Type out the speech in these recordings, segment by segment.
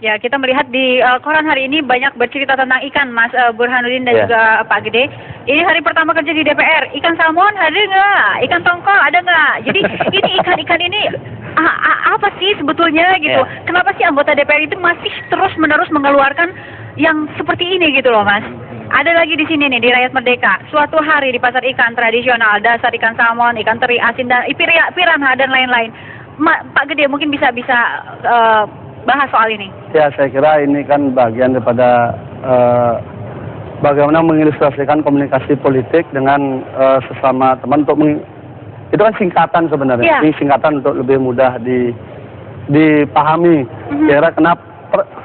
Ya, kita melihat di koran hari ini banyak bercerita tentang ikan, Mas Burhanuddin dan juga Pak Gede. Ini hari pertama kerja di DPR. Ikan salmon ada nggak? Ikan tongkol ada nggak? Jadi ini ikan-ikan ini apa sih sebetulnya gitu? Kenapa sih anggota DPR itu masih terus-menerus mengeluarkan yang seperti ini gitu loh, Mas? Ada lagi di sini nih di Rakyat Merdeka. Suatu hari di pasar ikan tradisional, dasar ikan salmon, ikan teri, asin dan piranha dan lain-lain. Pak Gede mungkin bisa bahas soal ini. Ya, saya kira ini kan bagian daripada bagaimana mengilustrasikan komunikasi politik dengan sesama teman untuk itu kan singkatan sebenarnya. Ini singkatan untuk lebih mudah dipahami. Kira kenapa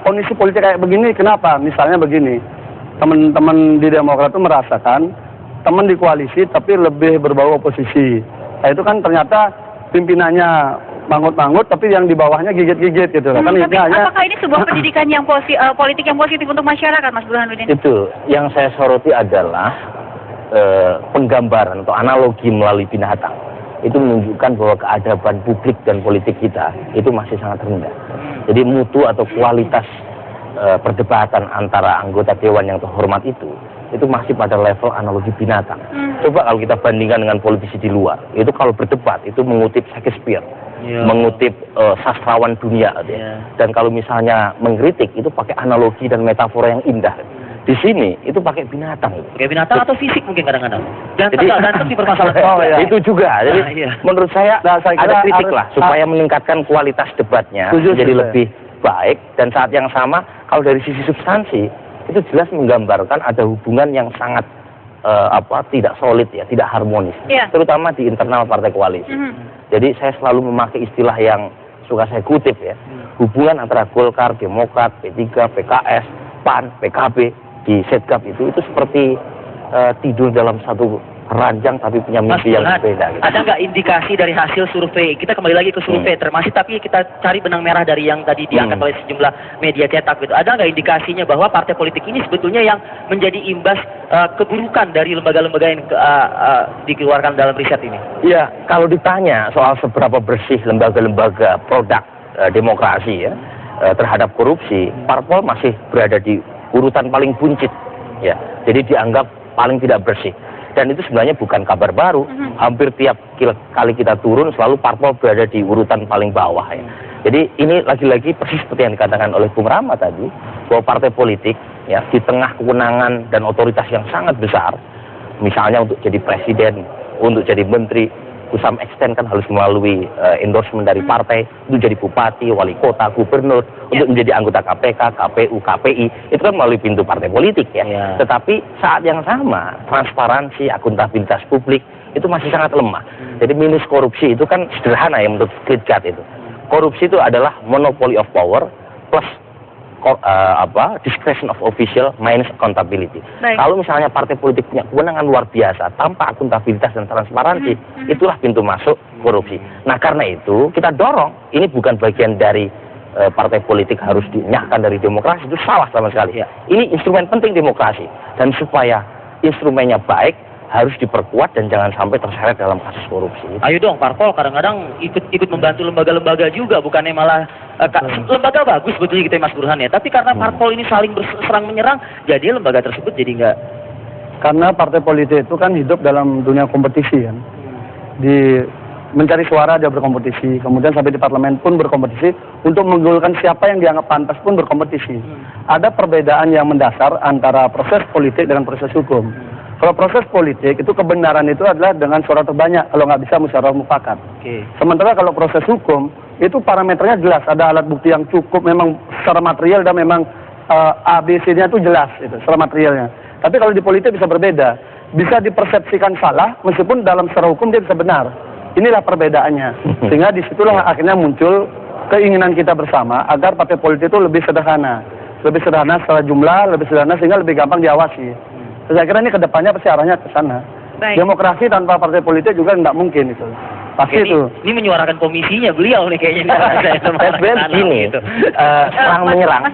kondisi politik kayak begini, kenapa? Misalnya begini, teman-teman di Demokrat itu merasakan teman di koalisi tapi lebih berbau oposisi. Nah itu kan ternyata pimpinannya manggut-manggut, tapi yang di bawahnya gigit-gigit gitu. Kan tapi apakah ini sebuah pendidikan yang politik yang positif untuk masyarakat, Mas Burhanuddin? Itu yang saya soroti adalah penggambaran atau analogi melalui binatang. Itu menunjukkan bahwa keadaban publik dan politik kita itu masih sangat rendah. Jadi mutu atau kualitas perdebatan antara anggota dewan yang terhormat itu masih pada level analogi binatang. Coba kalau kita bandingkan dengan politisi di luar, itu kalau berdebat itu mengutip Shakespeare, mengutip sastrawan dunia, dan kalau misalnya mengkritik itu pakai analogi dan metafora yang indah. Di sini itu pakai binatang. Pakai binatang atau fisik mungkin kadang-kadang. Jadi di permasalahan. Itu juga. Jadi menurut saya ada kritik lah supaya meningkatkan kualitas debatnya jadi lebih baik, dan saat yang sama kalau dari sisi substansi itu jelas menggambarkan ada hubungan yang sangat tidak solid ya, tidak harmonis, terutama di internal partai koalisi. Jadi saya selalu memakai istilah yang suka saya kutip ya, hubungan antara Golkar, Demokrat, P3, PKS, PAN, PKB di Setgap itu seperti tidur dalam satu ranjang tapi punya mimpi yang berbeda. Gitu. Ada nggak indikasi dari hasil survei? Kita kembali lagi ke survei, tapi kita cari benang merah dari yang tadi diangkat oleh sejumlah media cetak gitu. Ada nggak indikasinya bahwa partai politik ini sebetulnya yang menjadi imbas keburukan dari lembaga-lembaga yang dikeluarkan dalam riset ini? Iya, kalau ditanya soal seberapa bersih lembaga-lembaga produk demokrasi ya terhadap korupsi, parpol masih berada di urutan paling buncit ya. Jadi dianggap paling tidak bersih. Dan itu sebenarnya bukan kabar baru. Hampir tiap kali kita turun selalu parpol berada di urutan paling bawah ya. Jadi ini lagi-lagi persis seperti yang dikatakan oleh Bung Rama tadi, bahwa partai politik ya di tengah kewenangan dan otoritas yang sangat besar, misalnya untuk jadi presiden, untuk jadi menteri, to some extent kan harus melalui endorsement dari partai, untuk jadi bupati, wali kota, gubernur, untuk menjadi anggota KPK, KPU, KPI, itu kan melalui pintu partai politik ya. Tetapi saat yang sama, transparansi, akuntabilitas publik itu masih sangat lemah. Jadi minus korupsi itu kan sederhana ya menurut Kritgat itu. Korupsi itu adalah monopoly of power plus discretion of official minus accountability. Kalau misalnya partai politik punya kewenangan luar biasa tanpa akuntabilitas dan transparansi, itulah pintu masuk korupsi. Nah karena itu kita dorong, ini bukan bagian dari partai politik harus dinyahkan dari demokrasi, itu salah sama sekali. Ini instrumen penting demokrasi, dan supaya instrumennya baik harus diperkuat dan jangan sampai terseret dalam kasus korupsi. Ayo dong, parpol kadang-kadang ikut membantu lembaga-lembaga juga, bukannya malah lembaga bagus sebetulnya kita Mas Burhan ya, tapi karena parpol ini saling berserang menyerang, jadi lembaga tersebut jadi enggak. Karena partai politik itu kan hidup dalam dunia kompetisi kan. Mencari suara dia berkompetisi, kemudian sampai di parlemen pun berkompetisi, untuk menggolkan siapa yang dianggap pantas pun berkompetisi. Ada perbedaan yang mendasar antara proses politik dengan proses hukum. Kalau proses politik itu kebenaran itu adalah dengan suara terbanyak, kalau nggak bisa musyawarah mufakat. Sementara kalau proses hukum itu parameternya jelas, ada alat bukti yang cukup, memang secara material dan memang ABC-nya itu jelas itu secara materialnya. Tapi kalau di politik bisa berbeda, bisa dipersepsikan salah meskipun dalam secara hukum dia bisa benar. Inilah perbedaannya, sehingga disitulah akhirnya muncul keinginan kita bersama agar partai politik itu lebih sederhana secara jumlah, lebih sederhana sehingga lebih gampang diawasi. Saya kira ini kedepannya pasti arahnya ke sana. Demokrasi tanpa partai politik juga nggak mungkin itu. Pasti itu. Ini menyuarakan komisinya beliau nih kayaknya. Gini, serang menyerang.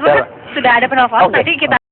Sudah ada penelpon, tadi kita